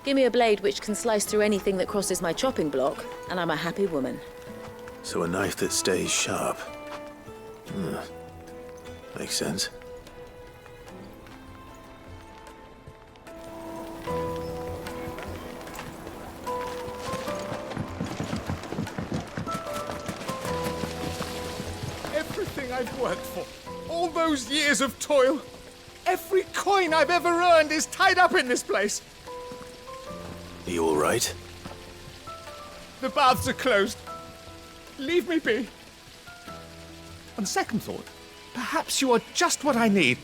Give me a blade which can slice through anything that crosses my chopping block, and I'm a happy woman. So a knife that stays sharp. Makes sense. Everything I've worked for, all those years of toil, every coin I've ever earned is tied up in this place. Are you all right? The baths are closed. Leave me be. On second thought, perhaps you are just what I need.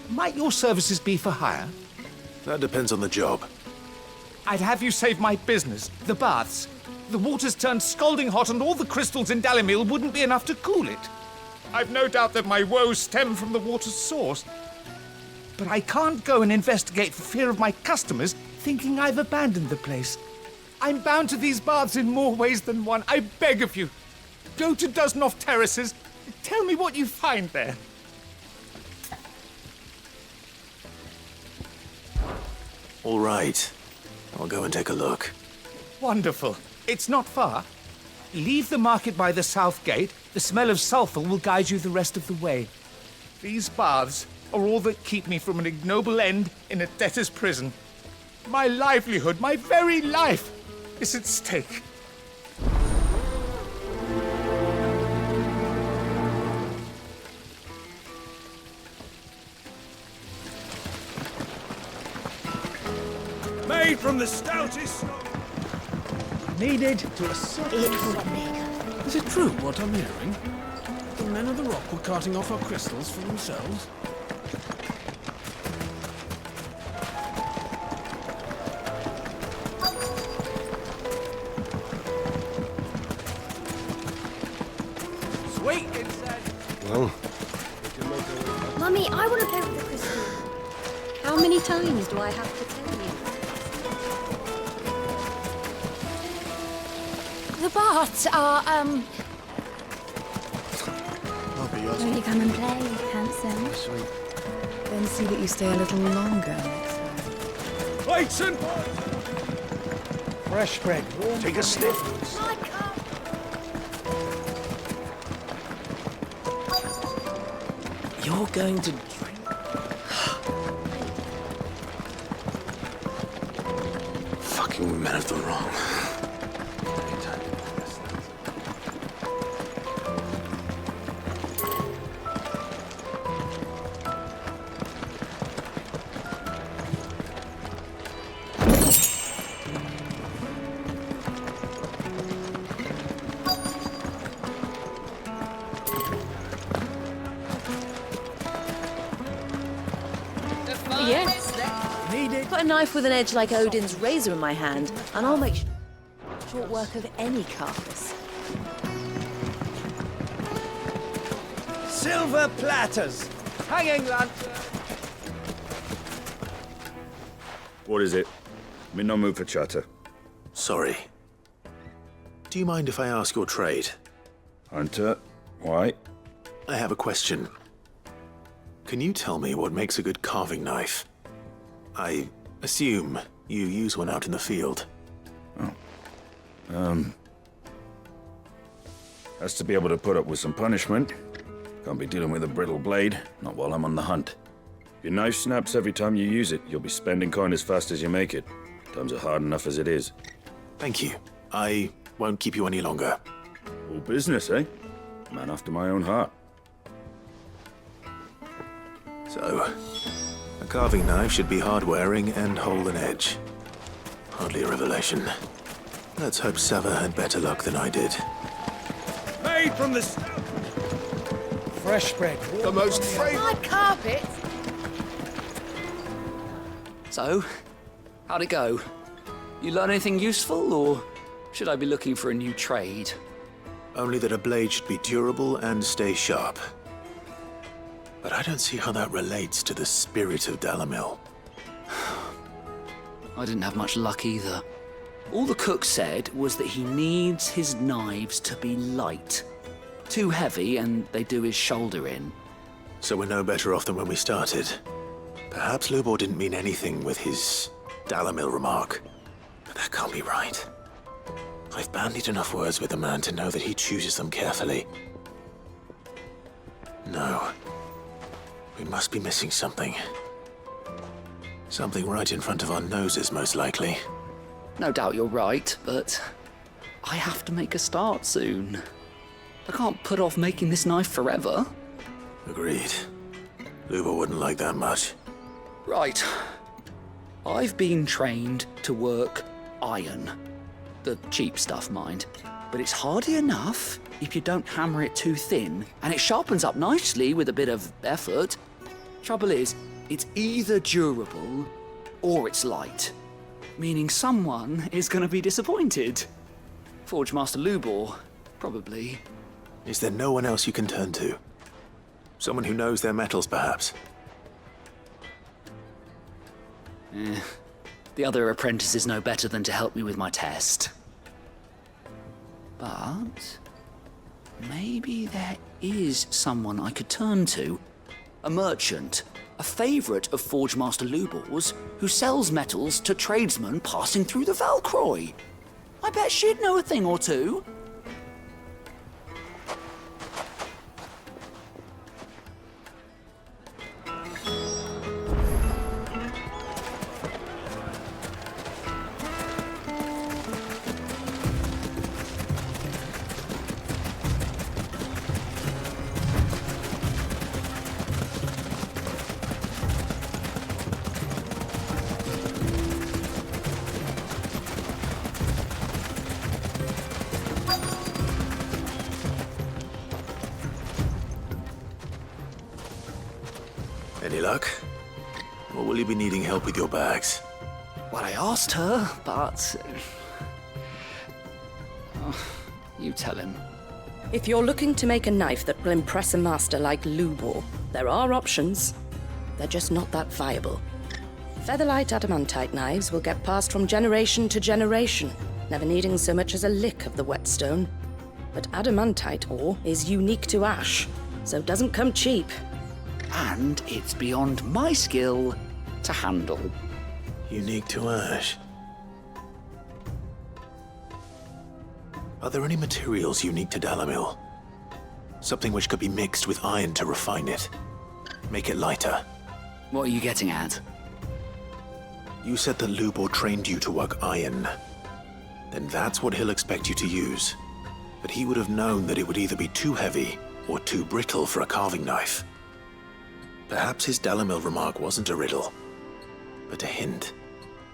Might your services be for hire? That depends on the job. I'd have you save my business, the baths. The water's turned scalding hot and all the crystals in Dalimil wouldn't be enough to cool it. I've no doubt that my woes stem from the water's source. But I can't go and investigate for fear of my customers thinking I've abandoned the place. I'm bound to these baths in more ways than one. I beg of you. Go to Dusnoff Terraces. Tell me what you find there. All right. I'll go and take a look. Wonderful. It's not far. Leave the market by the south gate. The smell of sulphur will guide you the rest of the way. These baths are all that keep me from an ignoble end in a debtor's prison. My livelihood, my very life, is at stake. Made from the stoutest snow. Needed to a certain... Is it true what I'm hearing? The men of the rock were carting off our crystals for themselves? Sweet inside. Well, Mummy, I want to play with the crystal. How many times do I have to tell you? The baths are, Won't you come and play, handsome? Sweet. Then see that you stay a little longer. Plates and Fresh bread, warm. Take a sniff. You're going to Fucking men of the wrong. Yes. Put a knife with an edge like Odin's razor in my hand, and I'll make short work of any carcass. Silver platters, hanging lantern. What is it? I'm in no mood for chatter. Sorry. Do you mind if I ask your trade? Hunter, why? I have a question. Can you tell me what makes a good carving knife? I assume you use one out in the field. Has to be able to put up with some punishment. Can't be dealing with a brittle blade, not while I'm on the hunt. If your knife snaps every time you use it, you'll be spending coin as fast as you make it. Times are hard enough as it is. Thank you. I won't keep you any longer. All business, eh? Man after my own heart. So, a carving knife should be hard-wearing and hold an edge. Hardly a revelation. Let's hope Sava had better luck than I did. Made from the fresh bread. The most My carpet! So, how'd it go? You learn anything useful, or should I be looking for a new trade? Only that a blade should be durable and stay sharp. But I don't see how that relates to the spirit of Dalamil. I didn't have much luck either. All the cook said was that he needs his knives to be light. Too heavy and they do his shoulder in. So we're no better off than when we started. Perhaps Lubor didn't mean anything with his Dalamil remark. But that can't be right. I've bandied enough words with the man to know that he chooses them carefully. No. We must be missing something. Something right in front of our noses, most likely. No doubt you're right, but I have to make a start soon. I can't put off making this knife forever. Agreed. Lubor wouldn't like that much. Right. I've been trained to work iron. The cheap stuff, mind. But it's hardy enough if you don't hammer it too thin, and it sharpens up nicely with a bit of effort. Trouble is, it's either durable or it's light, meaning someone is going to be disappointed. Forge Master Lubor, probably. Is there no one else you can turn to? Someone who knows their metals, perhaps? The other apprentices know better than to help me with my test. But maybe there is someone I could turn to. A merchant, a favourite of Forge Master Lubor's, who sells metals to tradesmen passing through the Valcroy. I bet she'd know a thing or two. Any luck? Or will you be needing help with your bags? Well, I asked her, but... you tell him. If you're looking to make a knife that will impress a master like Lubor, there are options. They're just not that viable. Featherlight adamantite knives will get passed from generation to generation, never needing so much as a lick of the whetstone. But adamantite ore is unique to ash, so it doesn't come cheap. And it's beyond my skill to handle. Unique to ash. Are there any materials unique to Dalamil? Something which could be mixed with iron to refine it. Make it lighter. What are you getting at? You said that Lubor trained you to work iron. Then that's what he'll expect you to use. But he would have known that it would either be too heavy or too brittle for a carving knife. Perhaps his Dalamil remark wasn't a riddle, but a hint.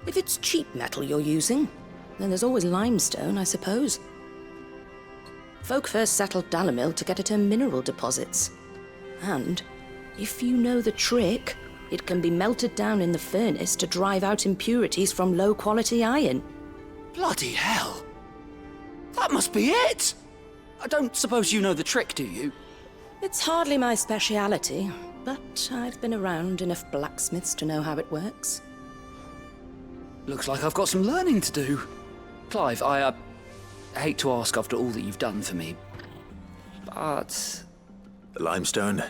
If it's cheap metal you're using, then there's always limestone, I suppose. Folk first settled Dalamil to get at her mineral deposits. And, if you know the trick, it can be melted down in the furnace to drive out impurities from low-quality iron. Bloody hell! That must be it! I don't suppose you know the trick, do you? It's hardly my speciality, but I've been around enough blacksmiths to know how it works. Looks like I've got some learning to do. Clive, I hate to ask after all that you've done for me, but... The limestone?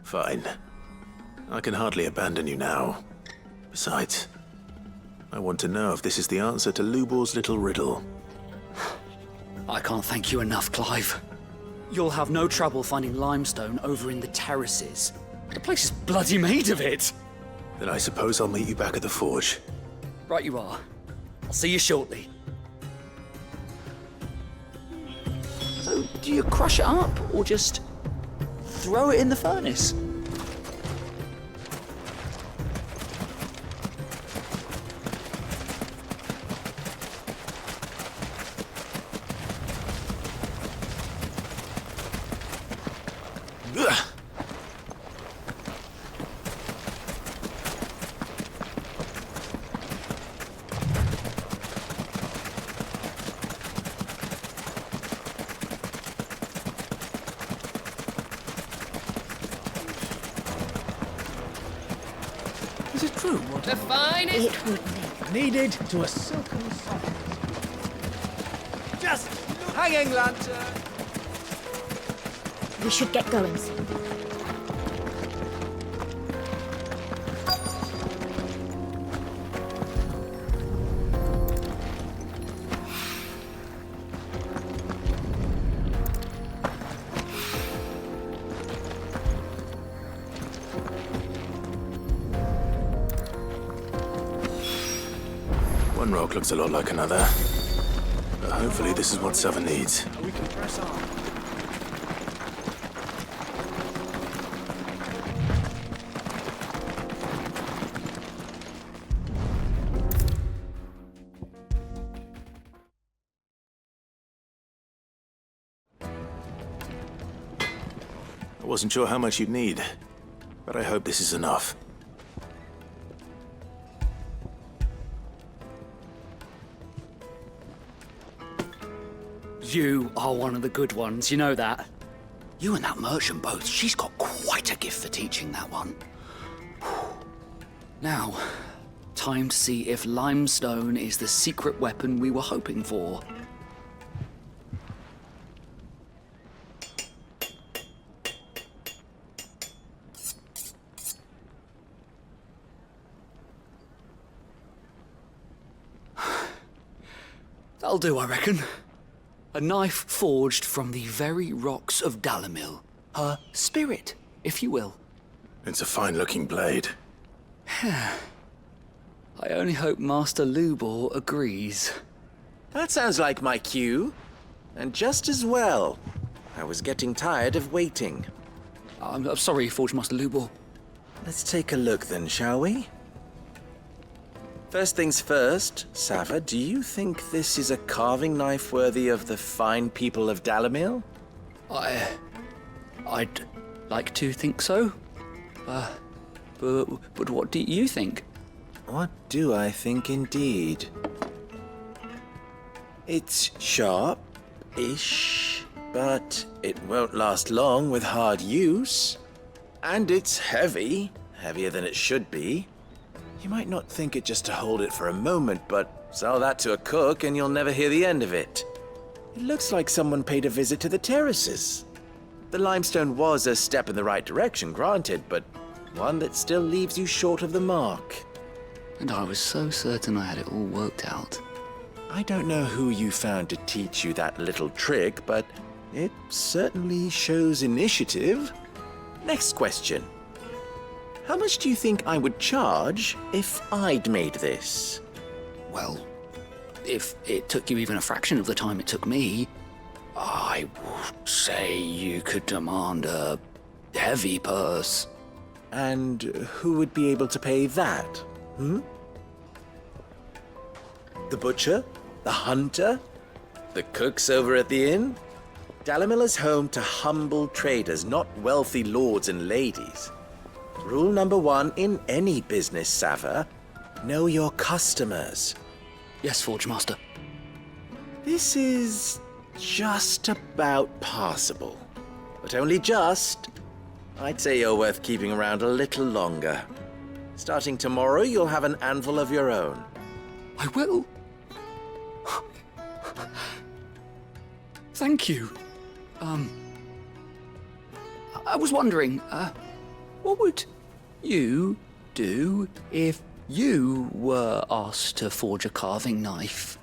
Fine. I can hardly abandon you now. Besides, I want to know if this is the answer to Lubor's little riddle. I can't thank you enough, Clive. You'll have no trouble finding limestone over in the terraces. The place is bloody made of it. Then I suppose I'll meet you back at the forge. Right you are. I'll see you shortly. So, do you crush it up, or just throw it in the furnace? it true? The finest. It would be. Kneaded to a silken softness. Just hanging lantern. We should get going soon. One rock looks a lot like another. But hopefully this is what Sava needs. We can press on. I wasn't sure how much you'd need, but I hope this is enough. You are one of the good ones, you know that. You and that merchant both, she's got quite a gift for teaching that one. Now, time to see if limestone is the secret weapon we were hoping for. That'll do, I reckon. A knife forged from the very rocks of Dalimil. Her spirit, if you will. It's a fine-looking blade. I only hope Master Lubor agrees. That sounds like my cue. And just as well. I was getting tired of waiting. I'm sorry, Forge Master Lubor. Let's take a look then, shall we? First things first, Sava, do you think this is a carving knife worthy of the fine people of Dalimil? I'd like to think so. But what do you think? What do I think indeed? It's sharp-ish, but it won't last long with hard use. And it's heavy, heavier than it should be. You might not think it just to hold it for a moment, but sell that to a cook and you'll never hear the end of it. It looks like someone paid a visit to the terraces. The limestone was a step in the right direction, granted, but one that still leaves you short of the mark. And I was so certain I had it all worked out. I don't know who you found to teach you that little trick, but it certainly shows initiative. Next question. How much do you think I would charge if I'd made this? Well, if it took you even a fraction of the time it took me, I would say you could demand a heavy purse. And who would be able to pay that? The butcher? The hunter? The cooks over at the inn? Dalimil is home to humble traders, not wealthy lords and ladies. Rule number 1 in any business, Sava, know your customers. Yes, Forge Master. This is just about passable. But only just. I'd say you're worth keeping around a little longer. Starting tomorrow, you'll have an anvil of your own. I will. Thank you. I was wondering, what would you do if you were asked to forge a carving knife?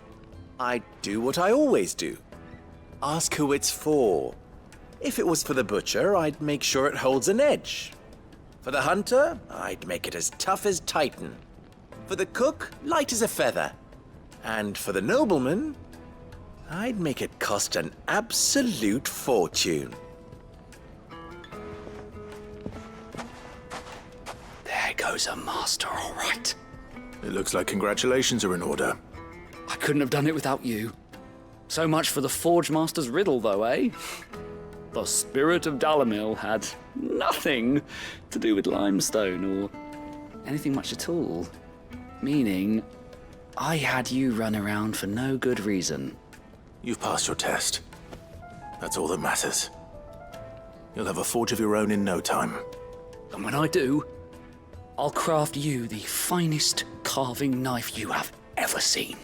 I'd do what I always do. Ask who it's for. If it was for the butcher, I'd make sure it holds an edge. For the hunter, I'd make it as tough as Titan. For the cook, light as a feather. And for the nobleman, I'd make it cost an absolute fortune. There goes a master, all right. It looks like congratulations are in order. I couldn't have done it without you. So much for the Forge Master's riddle, though, eh? The spirit of Dalimil had nothing to do with limestone or anything much at all. Meaning, I had you run around for no good reason. You've passed your test. That's all that matters. You'll have a forge of your own in no time. And when I do, I'll craft you the finest carving knife you have ever seen.